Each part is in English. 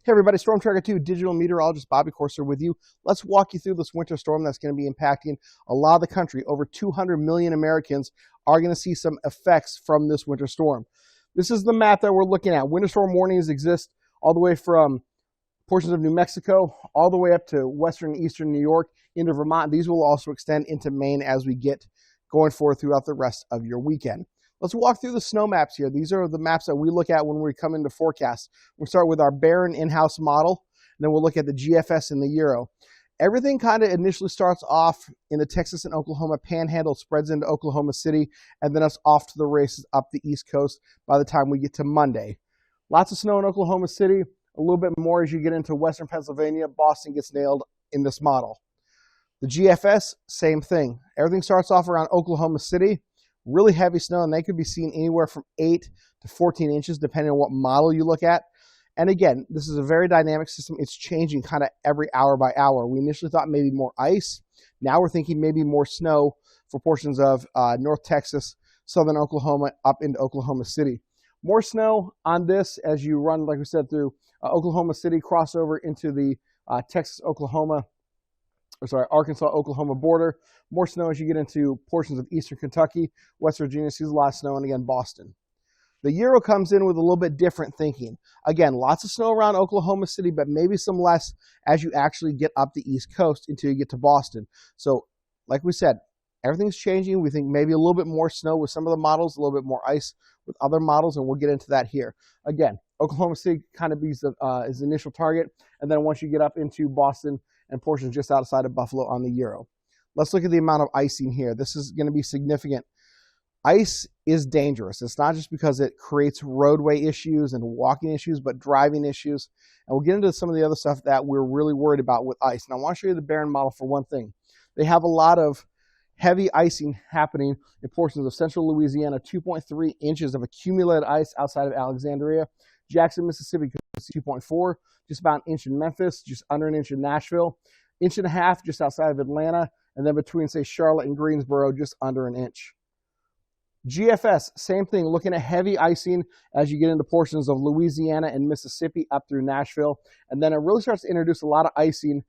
Hey everybody, Storm Tracker 2 digital meteorologist Bobby Corser with you. Let's walk you through this winter storm that's going to be impacting a lot of the country. Over 200 million Americans are going to see some effects from this winter storm. This is the map that we're looking at. Winter storm warnings exist all the way from portions of New Mexico, all the way up to western and eastern New York, into Vermont. These will also extend into Maine as we get going forward throughout the rest of your weekend. Let's walk through the snow maps here. These are the maps that we look at when we come into forecasts. We'll start with our Barron in-house model, and then we'll look at the GFS and the Euro. Everything kind of initially starts off in the Texas and Oklahoma panhandle, spreads into Oklahoma City, and then us off to the races up the East Coast by the time we get to Monday. Lots of snow in Oklahoma City, a little bit more as you get into western Pennsylvania. Boston gets nailed in this model. The GFS, same thing. Everything starts off around Oklahoma City. Really heavy snow, and they could be seen anywhere from 8 to 14 inches, depending on what model you look at. And again, this is a very dynamic system. It's changing kind of every hour by hour. We initially thought maybe more ice. Now we're thinking maybe more snow for portions of North Texas, southern Oklahoma, up into Oklahoma City. More snow on this as you run, like we said, through Oklahoma City, crossover into the Arkansas-Oklahoma border. More snow as you get into portions of eastern Kentucky. West Virginia sees a lot of snow, and again, Boston. The Euro comes in with a little bit different thinking. Again, lots of snow around Oklahoma City, but maybe some less as you actually get up the East Coast until you get to Boston. So, like we said, everything's changing. We think maybe a little bit more snow with some of the models, a little bit more ice with other models, and we'll get into that here. Again, Oklahoma City kind of is the initial target, and then once you get up into Boston and portions just outside of Buffalo on the Euro. Let's look at the amount of icing here. This is going to be significant. Ice is dangerous. It's not just because it creates roadway issues and walking issues, but driving issues. And we'll get into some of the other stuff that we're really worried about with ice. And I want to show you the Barron model for one thing. They have a lot of heavy icing happening in portions of central Louisiana, 2.3 inches of accumulated ice outside of Alexandria. Jackson, Mississippi, 2.4, just about an inch in Memphis, just under an inch in Nashville, inch and a half just outside of Atlanta, and then between, say, Charlotte and Greensboro, just under an inch. GFS, same thing, looking at heavy icing as you get into portions of Louisiana and Mississippi up through Nashville, and then it really starts to introduce a lot of icing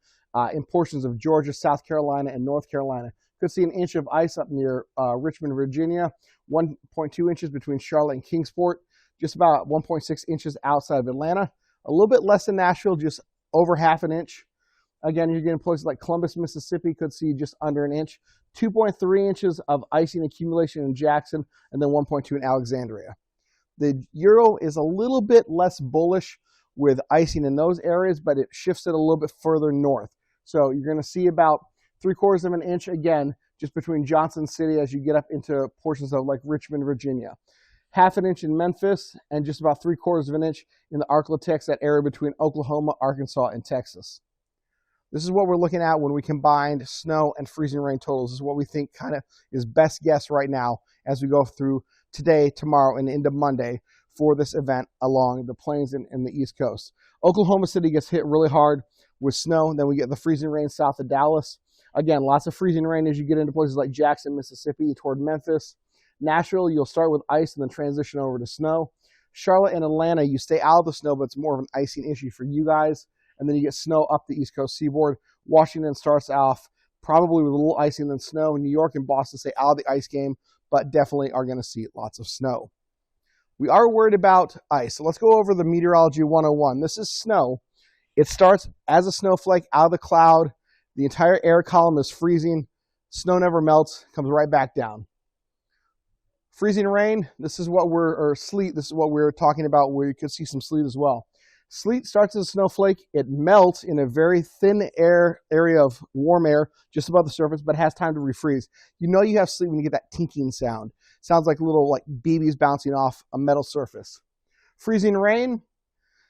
in portions of Georgia, South Carolina, and North Carolina. Could see an inch of ice up near Richmond, Virginia, 1.2 inches between Charlotte and Kingsport, just about 1.6 inches outside of Atlanta. A little bit less than Nashville, just over half an inch. Again, you're getting places like Columbus, Mississippi, could see just under an inch. 2.3 inches of icing accumulation in Jackson, and then 1.2 in Alexandria. The Euro is a little bit less bullish with icing in those areas, but it shifts it a little bit further north. So you're going to see about 3/4 of an inch, again, just between Johnson City as you get up into portions of like Richmond, Virginia. Half an inch in Memphis, and just about 3/4 of an inch in the Arklatex, that area between Oklahoma, Arkansas, and Texas. This is what we're looking at when we combined snow and freezing rain totals. This is what we think kind of is best guess right now as we go through today, tomorrow, and into Monday for this event along the plains and the East Coast. Oklahoma City gets hit really hard with snow. Then we get the freezing rain south of Dallas. Again, lots of freezing rain as you get into places like Jackson, Mississippi, toward Memphis. Nashville, you'll start with ice and then transition over to snow. Charlotte and Atlanta, you stay out of the snow, but it's more of an icing issue for you guys. And then you get snow up the East Coast seaboard. Washington starts off probably with a little icing than snow. New York and Boston stay out of the ice game, but definitely are going to see lots of snow. We are worried about ice. So let's go over the Meteorology 101. This is snow. It starts as a snowflake out of the cloud. The entire air column is freezing. Snow never melts, comes right back down. Freezing rain, this is what or sleet, this is what we're talking about, where you could see some sleet as well. Sleet starts as a snowflake. It melts in a very thin area of warm air just above the surface, but has time to refreeze. You know you have sleet when you get that tinking sound. Sounds like little BBs bouncing off a metal surface. Freezing rain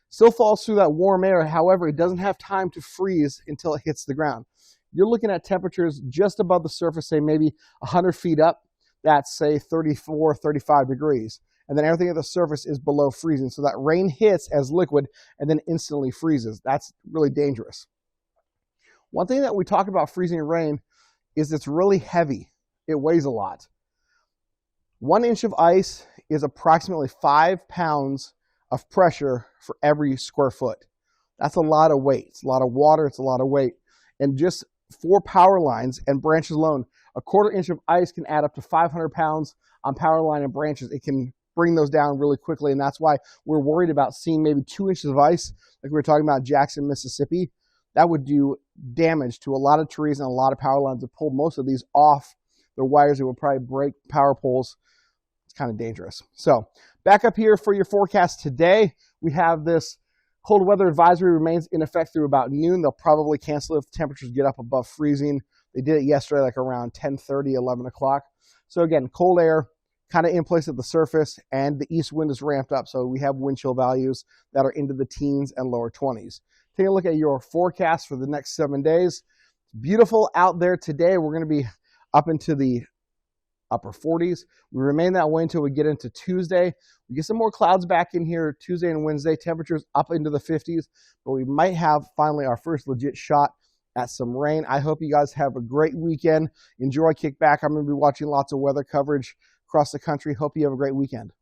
still falls through that warm air. However, it doesn't have time to freeze until it hits the ground. You're looking at temperatures just above the surface, say maybe 100 feet up. That's, say, 34, 35 degrees. And then everything at the surface is below freezing. So that rain hits as liquid and then instantly freezes. That's really dangerous. One thing that we talk about freezing rain is it's really heavy. It weighs a lot. 1 inch of ice is approximately 5 pounds of pressure for every square foot. That's a lot of weight. It's a lot of water. It's a lot of weight. And just 4 power lines and branches alone, a 1/4 inch of ice can add up to 500 pounds on power line and branches. It can bring those down really quickly, and that's why we're worried about seeing maybe 2 inches of ice, like we were talking about Jackson, Mississippi. That would do damage to a lot of trees and a lot of power lines. To pull most of these off the wires, it would probably break power poles. It's kind of dangerous. So back up here for your forecast today, we have this cold weather advisory remains in effect through about noon. They'll probably cancel it if temperatures get up above freezing. They did it yesterday, like around 10:30, 11 o'clock. So again, cold air kind of in place at the surface, and the east wind is ramped up. So we have wind chill values that are into the teens and lower 20s. Take a look at your forecast for the next 7 days. It's beautiful out there today. We're going to be up into the upper 40s. We remain that way until we get into Tuesday. We get some more clouds back in here Tuesday and Wednesday. Temperatures up into the 50s, but we might have finally our first legit shot at some rain. I hope you guys have a great weekend. Enjoy kick back. I'm going to be watching lots of weather coverage across the country. Hope you have a great weekend.